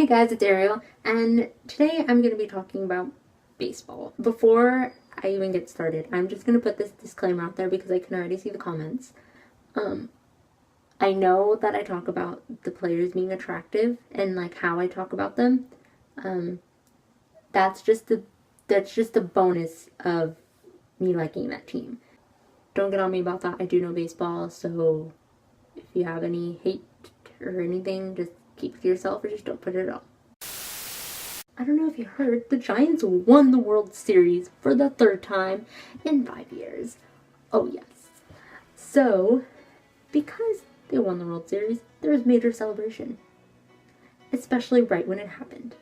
Hey guys, it's Ariel, and today I'm going to be talking about baseball. Before I even get started, I'm just going to put this disclaimer out there because I can already see the comments. I know that I talk about the players being attractive and like how I talk about them. That's just a bonus of me liking that team. Don't get on me about that. I do know baseball, so if you have any hate or anything, just keep it to yourself or just don't put it on. I don't know if you heard, the Giants won the World Series for the third time in 5 years. Oh yes. So, because they won the World Series, there was major celebration. Especially right when it happened.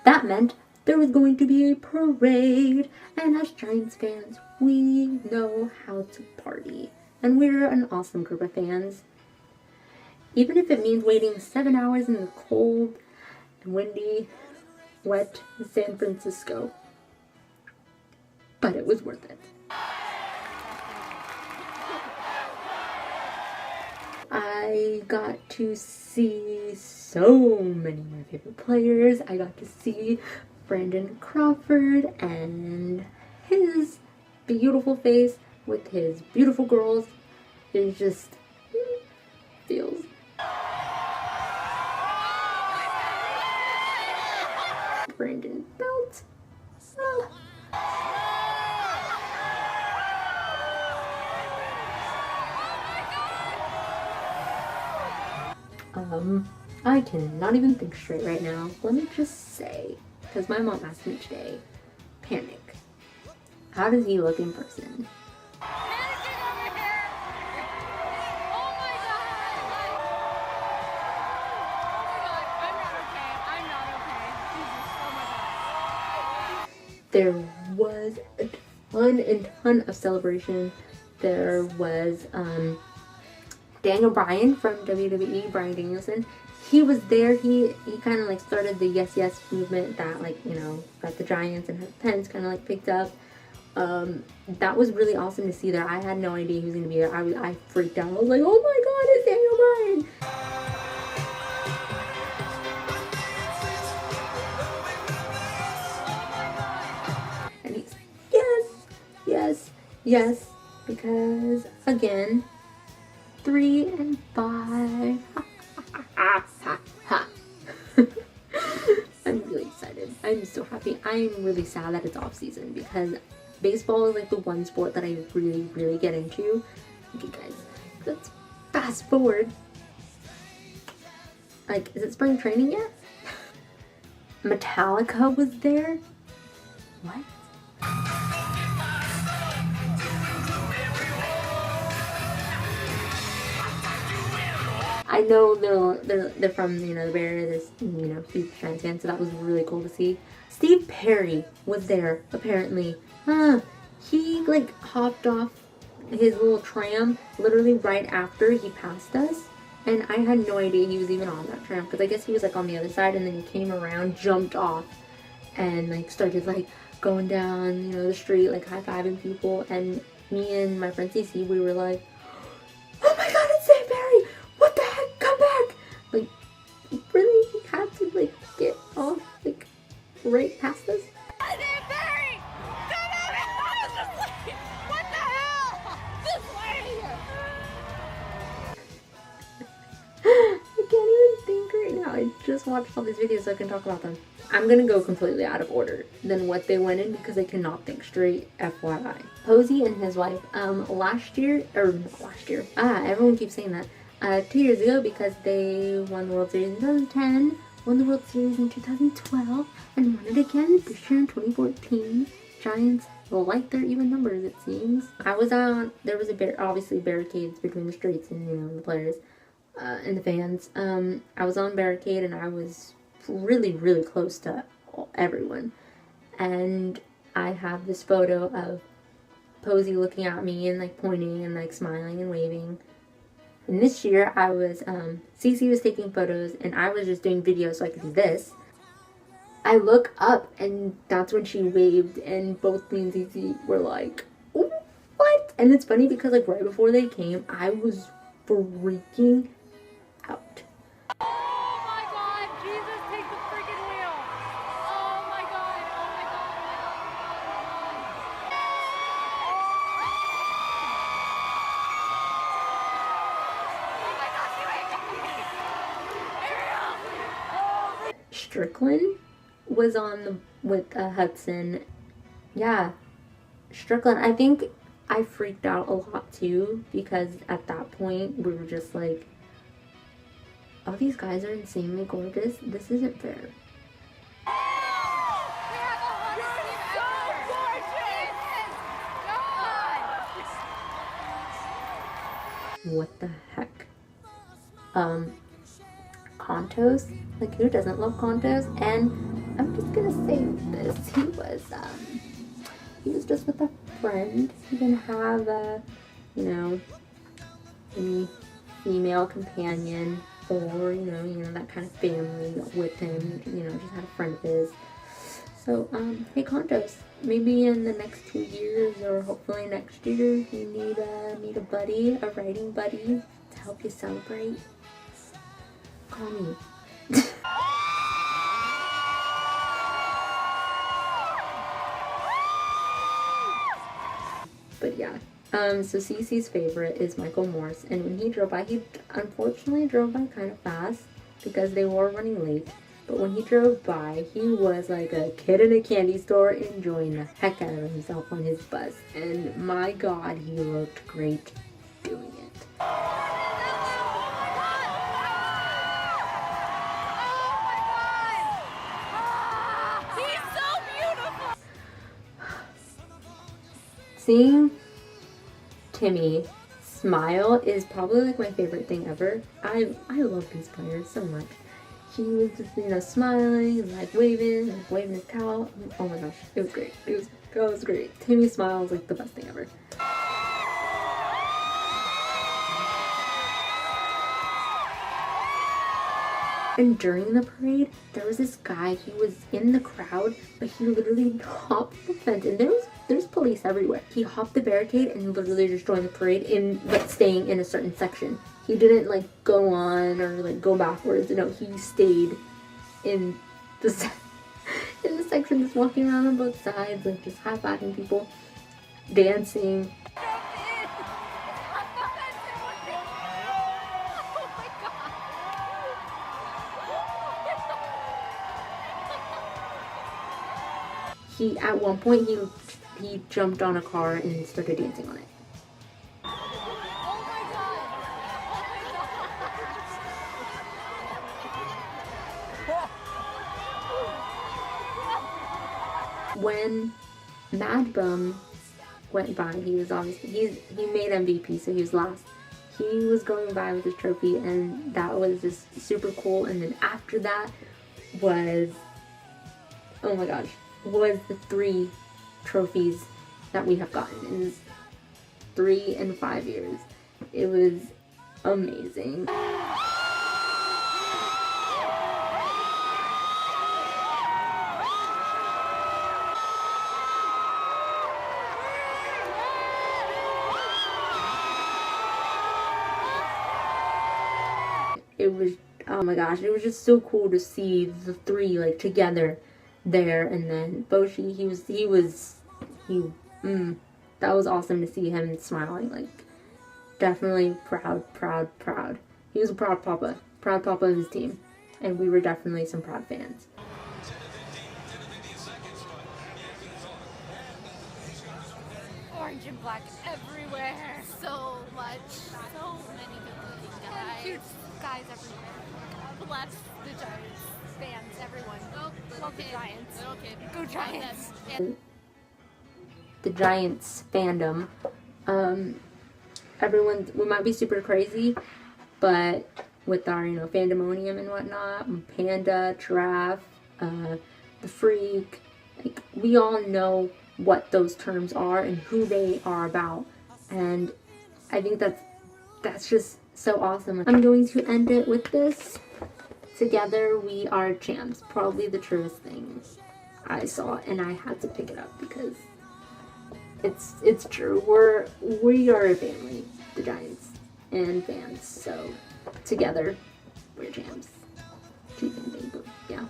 That meant there was going to be a parade, and as Giants fans, we know how to party. And we're an awesome group of fans. Even if it means waiting 7 hours in the cold and windy, wet San Francisco. But it was worth it. I got to see so many of my favorite players. I got to see Brandon Crawford and his beautiful face with his beautiful girls. It just feels. Brandon Belt. I cannot even think straight right now. Let me just say, because my mom asked me today, Panic, how does he look in person? There was a ton of celebration. There was Daniel Bryan from WWE, Bryan Danielson. He was there. He kind of like started the yes yes movement that that the Giants and Pence kind of like picked up. That was really awesome to see there. I had no idea he was gonna be there. I freaked out. I was like, oh my god, it's Daniel Bryan! And he's yes, because again, 3 and 5. I'm really excited. I'm so happy. I'm really sad that it's off season because baseball is like the one sport that I really get into. Okay guys, let's fast forward. Like, is it spring training yet? Metallica was there? What? I know they're from the Bay Area. There's huge Giants fans, so that was really cool to see. Steve Perry was there apparently. He like hopped off his little tram literally right after he passed us, and I had no idea he was even on that tram because I guess he was like on the other side, and then he came around, jumped off, and like started like going down the street like high-fiving people, and me and my friend Cece, we were like, oh my god, it's Steve Perry! What the heck? Come back! Like, really? He had to, like, get off, like, right past us? Steve Perry! Come on! I was just like, what the hell? This way! I can't even think right now. I just watched all these videos so I can talk about them. I'm gonna go completely out of order than what they went in because I cannot think straight, FYI. Posey and his wife, last year, everyone keeps saying that. 2 years ago, because they won the World Series in 2010, won the World Series in 2012, and won it again this year in 2014. Giants like their even numbers, it seems. I was on, there was obviously barricades between the streets and, the players, and the fans. I was on barricade, and I was really close to everyone. And I have this photo of Posey looking at me and, like, pointing and, like, smiling and waving. And this year, I was, Cece was taking photos, and I was just doing videos so I could do this. I look up and that's when she waved, and both me and Zizi were like, "Ooh, what?" And it's funny because like right before they came, I was freaking out. Oh my God, Jesus, take the freaking wheel. Oh my God, oh my God, oh my God, oh my God. Strickland was on the with Hudson. Yeah, Strickland. I think I freaked out a lot too because at that point we were just like, "Oh, these guys are insanely gorgeous. This isn't fair." What the heck? Contos? Like, who doesn't love Contos? And I'm just gonna say this. He was just with a friend. He didn't have any female companion or, that kind of family with him. Just had a friend of his. So, hey Contos, maybe in the next 2 years or hopefully next year, you need a buddy, a writing buddy to help you celebrate. Call me. But yeah, so Cece's favorite is Michael Morse, and when he drove by, he unfortunately drove by kind of fast because they were running late. But when he drove by, he was like a kid in a candy store enjoying the heck out of himself on his bus. And my God, he looked great doing it. Seeing Timmy smile is probably like my favorite thing ever. I love these players so much. He was just, smiling and like waving his towel. Oh my gosh, it was great. It was great. Timmy's smile is like the best thing ever. And during the parade, there was this guy, he was in the crowd, but he literally hopped the fence, and there's police everywhere. He hopped the barricade and literally just joined the parade, but staying in a certain section. He didn't like go on or like go backwards. No, he stayed in the section, just walking around on both sides, like just high-fiving people, dancing. At one point he jumped on a car and started dancing on it. When Mad Bum went by, he was obviously he made MVP, so he was last. He was going by with his trophy, and that was just super cool. And then after that was, oh my gosh, was the 3 trophies that we have gotten in 3 and 5 years. It was amazing. It was, oh my gosh, it was just so cool to see the 3 like together there. And then Boshi, that was awesome to see him smiling, like definitely proud. He was a proud papa of his team, and we were definitely some proud fans. Orange and black everywhere. So much. So many good-looking guys. And cute guys everywhere. Bless the Giants fans, everyone. Oh, love the Giants. Okay. Go Giants. The Giants fandom. Everyone, we might be super crazy, but with our, fandomonium and whatnot, Panda, Giraffe, the Freak, like, we all know what those terms are and who they are about. And I think that's just so awesome. I'm going to end it with this. Together we are champs. Probably the truest thing I saw, and I had to pick it up because it's true. We are a family, the Giants and fans. So together we're champs. True fan thing, but yeah.